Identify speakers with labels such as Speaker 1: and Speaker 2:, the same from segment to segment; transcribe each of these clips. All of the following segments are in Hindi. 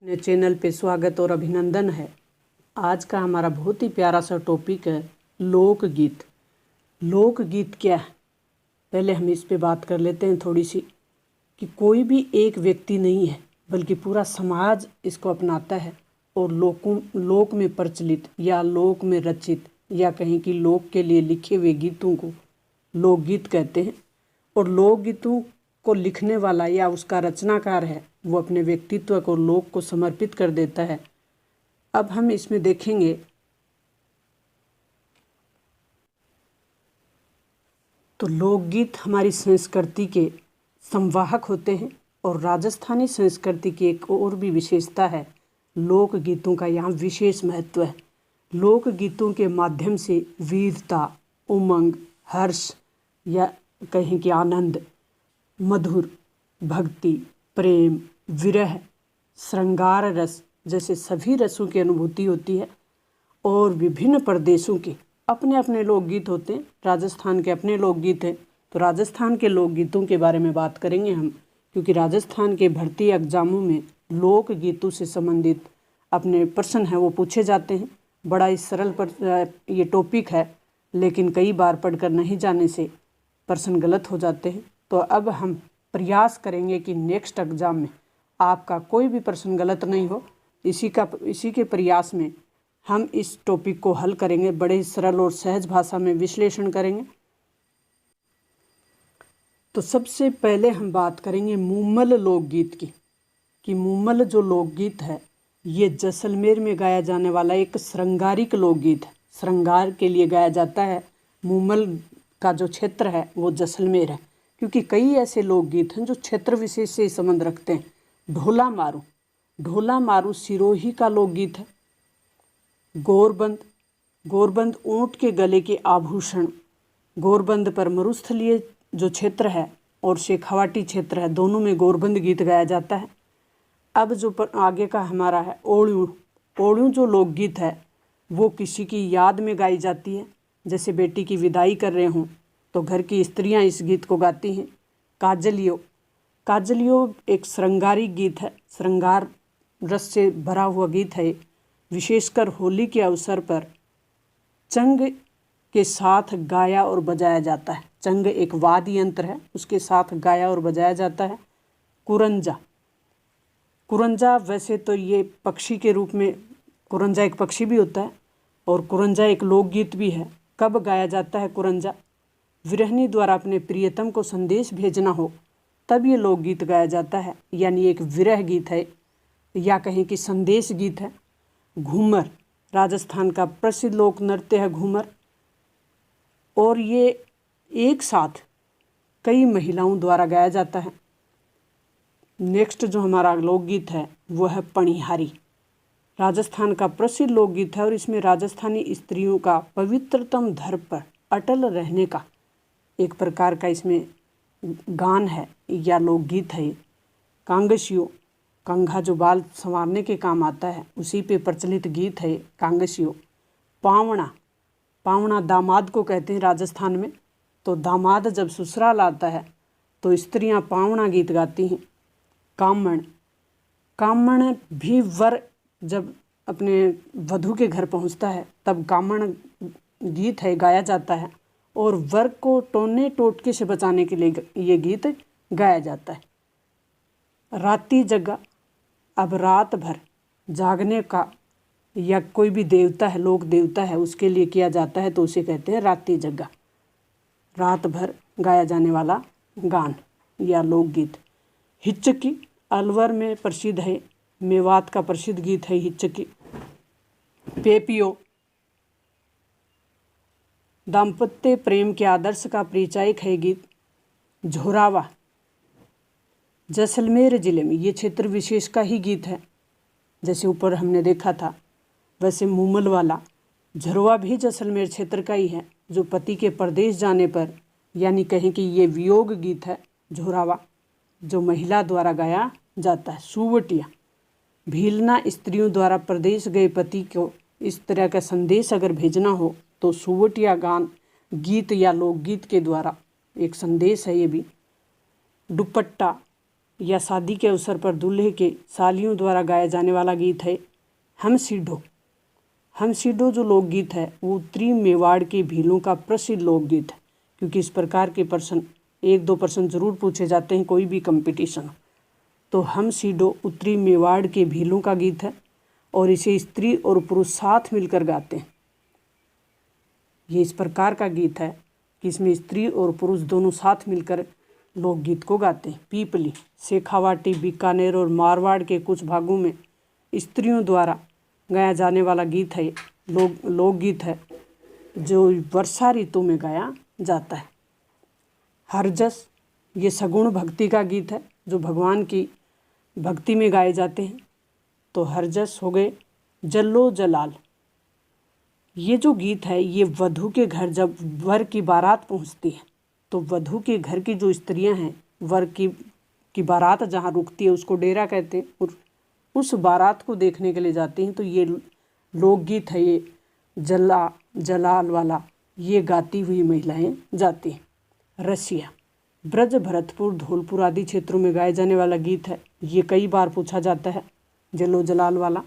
Speaker 1: अपने चैनल पे स्वागत और अभिनंदन है। आज का हमारा बहुत ही प्यारा सा टॉपिक है लोकगीत। लोकगीत क्या है, पहले हम इस पे बात कर लेते हैं थोड़ी सी कि कोई भी एक व्यक्ति नहीं है बल्कि पूरा समाज इसको अपनाता है और लोक में प्रचलित या लोक में रचित या कहीं की लोक के लिए लिखे हुए गीतों को लोकगीत कहते हैं। और लोकगीतों को लिखने वाला या उसका रचनाकार है वो अपने व्यक्तित्व को लोक को समर्पित कर देता है। अब हम इसमें देखेंगे तो लोकगीत हमारी संस्कृति के संवाहक होते हैं और राजस्थानी संस्कृति की एक और भी विशेषता है, लोकगीतों का यहाँ विशेष महत्व है। लोकगीतों के माध्यम से वीरता, उमंग, हर्ष या कहें कि आनंद, मधुर, भक्ति, प्रेम, विरह, श्रृंगार रस जैसे सभी रसों की अनुभूति होती है। और विभिन्न प्रदेशों के अपने अपने लोकगीत होते हैं। राजस्थान के अपने लोकगीत हैं, तो राजस्थान के लोकगीतों के बारे में बात करेंगे हम, क्योंकि राजस्थान के भर्ती एग्जामों में लोकगीतों से संबंधित अपने प्रश्न हैं वो पूछे जाते हैं। बड़ा ही सरल पर ये टॉपिक है, लेकिन कई बार पढ़कर नहीं जाने से प्रश्न गलत हो जाते हैं। तो अब हम प्रयास करेंगे कि नेक्स्ट एग्ज़ाम में आपका कोई भी प्रश्न गलत नहीं हो। इसी के प्रयास में हम इस टॉपिक को हल करेंगे, बड़े सरल और सहज भाषा में विश्लेषण करेंगे। तो सबसे पहले हम बात करेंगे मुमल लोकगीत की, कि मुमल जो लोकगीत है ये जैसलमेर में गाया जाने वाला एक श्रृंगारिक लोकगीत है। श्रृंगार के लिए गाया जाता है। मुमल का जो क्षेत्र है वो जैसलमेर है, क्योंकि कई ऐसे लोकगीत हैं जो क्षेत्र विशेष से संबंध रखते हैं। ढोला मारू सिरोही का लोकगीत है। गोरबंद ऊंट के गले के आभूषण। गोरबंद पर मरुस्थलीय जो क्षेत्र है और शेखावाटी क्षेत्र है, दोनों में गोरबंद गीत गाया जाता है। अब जो आगे का हमारा है ओड़ू जो लोकगीत है वो किसी की याद में गाई जाती है। जैसे बेटी की विदाई कर रहे हों तो घर की स्त्रियां इस गीत को गाती हैं। काजलियो एक श्रृंगारिक गीत है, श्रृंगार रस से भरा हुआ गीत है। विशेषकर होली के अवसर पर चंग के साथ गाया और बजाया जाता है। चंग एक वाद्य यंत्र है, उसके साथ गाया और बजाया जाता है। कुरंजा वैसे तो ये पक्षी के रूप में कुरंजा एक पक्षी भी होता है और कुरंजा एक लोकगीत भी है। कब गाया जाता है कुरंजा? विरहनी द्वारा अपने प्रियतम को संदेश भेजना हो तब ये लोकगीत गाया जाता है, यानी एक विरह गीत है या कहें कि संदेश गीत है। घूमर राजस्थान का प्रसिद्ध लोक नृत्य है घूमर, और ये एक साथ कई महिलाओं द्वारा गाया जाता है। नेक्स्ट जो हमारा लोकगीत है वो है पणिहारी। राजस्थान का प्रसिद्ध लोकगीत है और इसमें राजस्थानी स्त्रियों का पवित्रतम धर्म पर अटल रहने का एक प्रकार का इसमें गान है या लोकगीत है। कांगशियो, कंघा जो बाल संवारने के काम आता है उसी पे प्रचलित गीत है कांगशियो। पावणा दामाद को कहते हैं राजस्थान में। तो दामाद जब ससुराल आता है तो स्त्रियां पावणा गीत गाती हैं। कामण भी वर जब अपने वधू के घर पहुंचता है तब कामण गीत है गाया जाता है, और वर को टोने टोटके से बचाने के लिए ये गीत गाया जाता है। राती जग्गा, अब रात भर जागने का या कोई भी देवता है, लोक देवता है, उसके लिए किया जाता है तो उसे कहते हैं राती जग्गा, रात भर गाया जाने वाला गान या लोकगीत। हिच्चकी अलवर में प्रसिद्ध है, मेवात का प्रसिद्ध गीत है हिच्चकी। पेपियो दाम्पत्य प्रेम के आदर्श का परिचायक है गीत। झोरावा जैसलमेर जिले में ये क्षेत्र विशेष का ही गीत है। जैसे ऊपर हमने देखा था वैसे मुमल वाला झरोवा भी जैसलमेर क्षेत्र का ही है, जो पति के परदेश जाने पर यानी कहें कि ये वियोग गीत है झोरावा, जो महिला द्वारा गाया जाता है। सुवटिया भीलना स्त्रियों द्वारा प्रदेश गए पति को इस तरह का संदेश अगर भेजना हो तो सुवटिया गान गीत या लोकगीत के द्वारा एक संदेश है ये भी। दुपट्टा या शादी के अवसर पर दूल्हे के सालियों द्वारा गाया जाने वाला गीत है हमसीडो। हमसीडो जो लोकगीत है वो उत्तरी मेवाड़ के भीलों का प्रसिद्ध लोकगीत है, क्योंकि इस प्रकार के प्रश्न 1-2 प्रश्न जरूर पूछे जाते हैं कोई भी कंपटीशन। तो हमसीडो उत्तरी मेवाड़ के भीलों का गीत है और इसे स्त्री और पुरुष साथ मिलकर गाते हैं। ये इस प्रकार का गीत है कि इसमें स्त्री और पुरुष दोनों साथ मिलकर लोकगीत को गाते हैं। पीपली, शेखावाटी, बीकानेर और मारवाड़ के कुछ भागों में स्त्रियों द्वारा गाया जाने वाला गीत है, लोकगीत है जो वर्षा ऋतु में गाया जाता है। हरजस, ये सगुण भक्ति का गीत है जो भगवान की भक्ति में गाए जाते हैं। तो हरजस हो गए। जल्लो जलाल, ये जो गीत है ये वधू के घर जब वर की बारात पहुंचती है तो वधू के घर की जो स्त्रियां हैं वर की बारात जहां रुकती है उसको डेरा कहते हैं, और उस बारात को देखने के लिए जाती हैं। तो ये लोकगीत है, ये जल्ला जलाल वाला, ये गाती हुई महिलाएं जाती हैं। रसिया, ब्रज, भरतपुर, धौलपुर आदि क्षेत्रों में गाए जाने वाला गीत है। ये कई बार पूछा जाता है जल्लो जलाल वाला।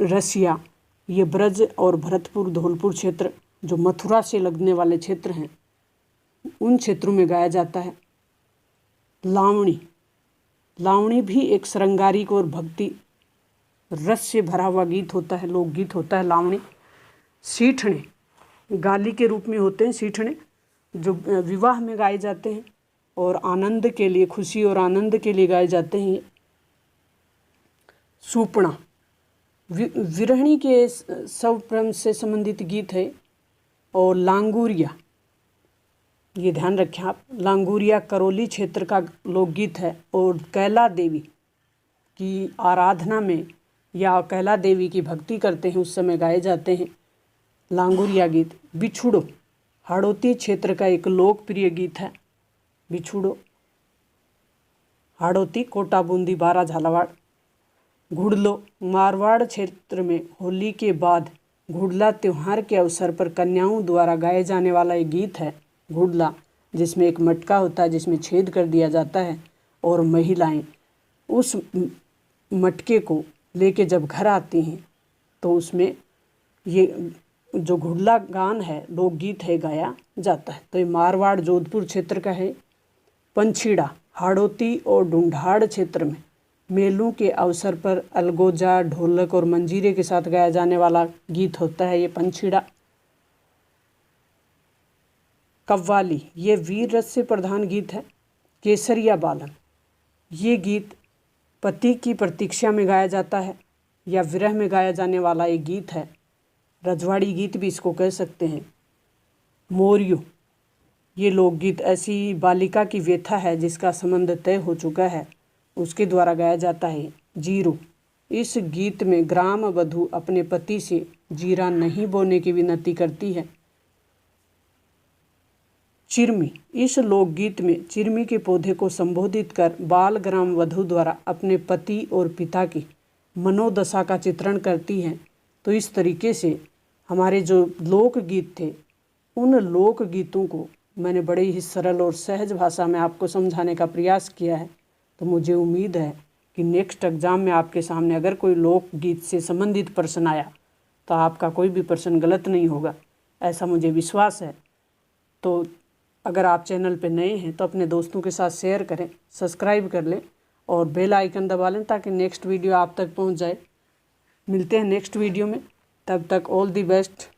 Speaker 1: रसिया, ये ब्रज और भरतपुर, धौलपुर क्षेत्र जो मथुरा से लगने वाले क्षेत्र हैं उन क्षेत्रों में गाया जाता है। लावणी, लावणी भी एक श्रृंगारिक और भक्ति रस से भरा हुआ गीत होता है, लोकगीत होता है लावणी। सीठने, गाली के रूप में होते हैं सीठने जो विवाह में गाए जाते हैं और आनंद के लिए, खुशी और आनंद के लिए गाए जाते हैं। सूपना, विरहणी के स्वप्न से संबंधित गीत है। और लांगुरिया, ये ध्यान रखें आप, लांगुरिया करौली क्षेत्र का लोकगीत है और कैला देवी की आराधना में या कैला देवी की भक्ति करते हैं उस समय गाए जाते हैं लांगुरिया गीत। बिछुड़ो, हाड़ौती क्षेत्र का एक लोकप्रिय गीत है बिछुड़ो। हाड़ौती, कोटा, बूंदी, बारा, झालावाड़। घुड़लो, मारवाड़ क्षेत्र में होली के बाद घुड़ला त्योहार के अवसर पर कन्याओं द्वारा गाए जाने वाला एक गीत है घुड़ला, जिसमें एक मटका होता है जिसमें छेद कर दिया जाता है और महिलाएं उस मटके को लेके जब घर आती हैं तो उसमें ये जो घुड़ला गान है, लोकगीत है, गाया जाता है। तो ये मारवाड़, जोधपुर क्षेत्र का है। पंछीड़ा, हाड़ौती और ढूंढाड़ क्षेत्र में मेलों के अवसर पर अलगोजा, ढोलक और मंजीरे के साथ गाया जाने वाला गीत होता है ये पंछीड़ा। कव्वाली, ये वीर रस से प्रधान गीत है। केसरिया बालन, ये गीत पति की प्रतीक्षा में गाया जाता है या विरह में गाया जाने वाला एक गीत है, रजवाड़ी गीत भी इसको कह सकते हैं। मोरियो, ये लोकगीत ऐसी बालिका की व्यथा है जिसका संबंध तय हो चुका है, उसके द्वारा गाया जाता है। जीरो, इस गीत में ग्राम वधू अपने पति से जीरा नहीं बोने की विनती करती है। चिरमी, इस लोकगीत में चिरमी के पौधे को संबोधित कर बाल ग्राम वधू द्वारा अपने पति और पिता की मनोदशा का चित्रण करती हैं। तो इस तरीके से हमारे जो लोकगीत थे उन लोकगीतों को मैंने बड़े ही सरल और सहज भाषा में आपको समझाने का प्रयास किया है। तो मुझे उम्मीद है कि नेक्स्ट एग्ज़ाम में आपके सामने अगर कोई लोकगीत से संबंधित प्रश्न आया तो आपका कोई भी प्रश्न गलत नहीं होगा, ऐसा मुझे विश्वास है। तो अगर आप चैनल पर नए हैं तो अपने दोस्तों के साथ शेयर करें, सब्सक्राइब कर लें और बेल आइकन दबा लें ताकि नेक्स्ट वीडियो आप तक पहुंच जाए। मिलते हैं नेक्स्ट वीडियो में, तब तक ऑल दी बेस्ट।